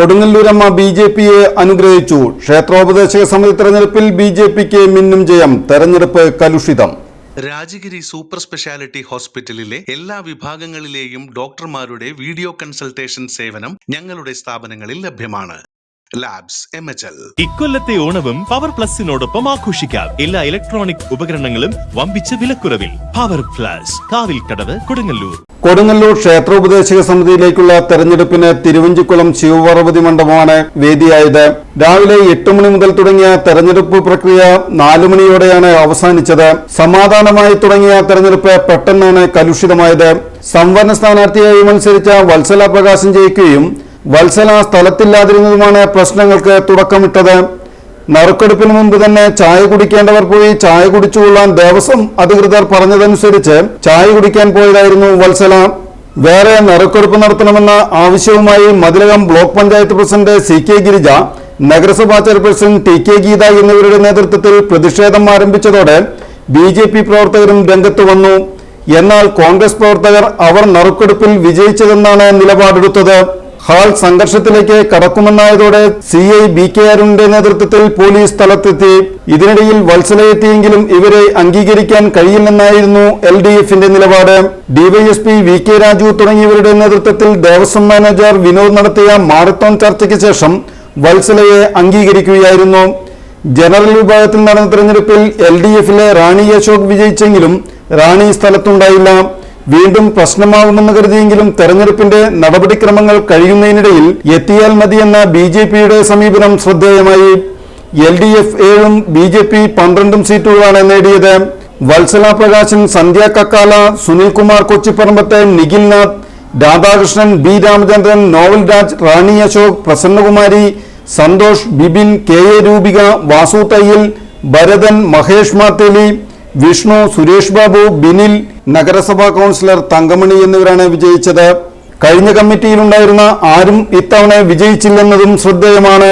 കൊടുങ്ങല്ലൂരമ്മ ബിജെപിയെ അനുഗ്രഹിച്ചു. ക്ഷേത്രോപദേശക സമിതി തെരഞ്ഞെടുപ്പിൽ ബിജെപിക്ക് മിന്നും ജയം. തെരഞ്ഞെടുപ്പ് കലുഷിതം. രാജഗിരി സൂപ്പർ സ്പെഷ്യാലിറ്റി ഹോസ്പിറ്റലിലെ എല്ലാ വിഭാഗങ്ങളിലെയും ഡോക്ടർമാരുടെ വീഡിയോ കൺസൾട്ടേഷൻ സേവനം ഞങ്ങളുടെ സ്ഥാപനങ്ങളിൽ ലഭ്യമാണ്. Labs MHL. ഇക്കൊല്ലത്തെ ഓണവും പവർ പ്ലസിനോടൊപ്പം ആഘോഷിക്കാം. എല്ലാ ഇലക്ട്രോണിക് ഉപകരണങ്ങളും വമ്പിച്ച വിലക്കുറവിൽ. Power plus, Kavilkadavu, Kodungallur. കൊടുങ്ങല്ലൂർ ക്ഷേത്രോപദേശക സമിതിയിലേക്കുള്ള തെരഞ്ഞെടുപ്പിന് തിരുവഞ്ചിക്കുളം ശിവപാർവതി മണ്ഡപമാണ് വേദിയായത്. രാവിലെ 8 മണി മുതൽ തുടങ്ങിയ തെരഞ്ഞെടുപ്പ് പ്രക്രിയ 4 മണിയോടെയാണ് അവസാനിച്ചത്. സമാധാനമായി തുടങ്ങിയ തെരഞ്ഞെടുപ്പ് പെട്ടെന്നാണ് കലുഷിതമായത്. സംവരണ സ്ഥാനാർത്ഥിയായി മത്സരിച്ച വത്സല പ്രകാശൻ ജയിക്കുകയും വത്സല സ്ഥലത്തില്ലാതിരുന്നതുമാണ് പ്രശ്നങ്ങൾക്ക് തുടക്കമിട്ടത്. നറുക്കെടുപ്പിന് മുൻപ് തന്നെ ചായ കുടിക്കേണ്ടവർ പോയി ചായ കുടിച്ചുകൊള്ളാൻ ദേവസ്വം അധികൃതർ പറഞ്ഞതനുസരിച്ച് ചായ കുടിക്കാൻ പോയതായിരുന്നു വത്സല. വേറെ നറുക്കെടുപ്പ് നടത്തണമെന്ന ആവശ്യവുമായി Mathilakam block panchayat president CK Girija, നഗരസഭാ ചെയർപേഴ്സൺ TK ഗീത എന്നിവരുടെ നേതൃത്വത്തിൽ പ്രതിഷേധം ആരംഭിച്ചതോടെ BJP പ്രവർത്തകരും രംഗത്ത് വന്നു. എന്നാൽ കോൺഗ്രസ് പ്രവർത്തകർ അവർ നറുക്കെടുപ്പിൽ വിജയിച്ചതെന്നാണ് നിലപാടെടുത്തത്. ഹാൾ സംഘർഷത്തിലേക്ക് കടക്കുമെന്നായതോടെ CI BK അരുണിന്റെ നേതൃത്വത്തിൽ പോലീസ് സ്ഥലത്തെത്തി. ഇതിനിടയിൽ വത്സല എത്തിയെങ്കിലും ഇവരെ അംഗീകരിക്കാൻ കഴിയില്ലെന്നായിരുന്നു LDFന്റെ നിലപാട്. DYSP VK രാജു തുടങ്ങിയവരുടെ നേതൃത്വത്തിൽ ദേവസ്വം മാനേജർ വിനോദ് നടത്തിയ മാരത്തോൺ ചർച്ചയ്ക്ക് ശേഷം വത്സലയെ അംഗീകരിക്കുകയായിരുന്നു. ജനറൽ വിഭാഗത്തിൽ നടന്ന തെരഞ്ഞെടുപ്പിൽ LDFലെ റാണി അശോക് വിജയിച്ചെങ്കിലും റാണി സ്ഥലത്തുണ്ടായില്ല. വീണ്ടും പ്രശ്നമാകുമെന്ന് കരുതിയെങ്കിലും തെരഞ്ഞെടുപ്പിന്റെ നടപടിക്രമങ്ങൾ കഴിയുന്നതിനിടയിൽ എത്തിയാൽ മതിയെന്ന BJPയുടെ സമീപനം ശ്രദ്ധേയമായി. LDF 7 BJP 12 സീറ്റുകളാണ് നേടിയത്. വത്സല പ്രകാശൻ, സന്ധ്യ കക്കാല, സുനിൽകുമാർ കൊച്ചിപ്പറമ്പത്ത്, നിഖിൽനാഥ്, രാധാകൃഷ്ണൻ, B രാമചന്ദ്രൻ, നോവൽ രാജ്, റാണി അശോക്, പ്രസന്നകുമാരി, സന്തോഷ്, ബിബിൻ, KA രൂപിക, വാസു തയ്യിൽ, ഭരതൻ, മഹേഷ് മാത്തേലി, വിഷ്ണു, സുരേഷ് ബാബു, ബിനിൽ, നഗരസഭാ കൗൺസിലർ തങ്കമണി എന്നിവരാണ് വിജയിച്ചത്. കഴിഞ്ഞ കമ്മിറ്റിയിലുണ്ടായിരുന്ന ആരും ഇത്തവണ വിജയിച്ചില്ലെന്നതും ശ്രദ്ധേയമാണ്.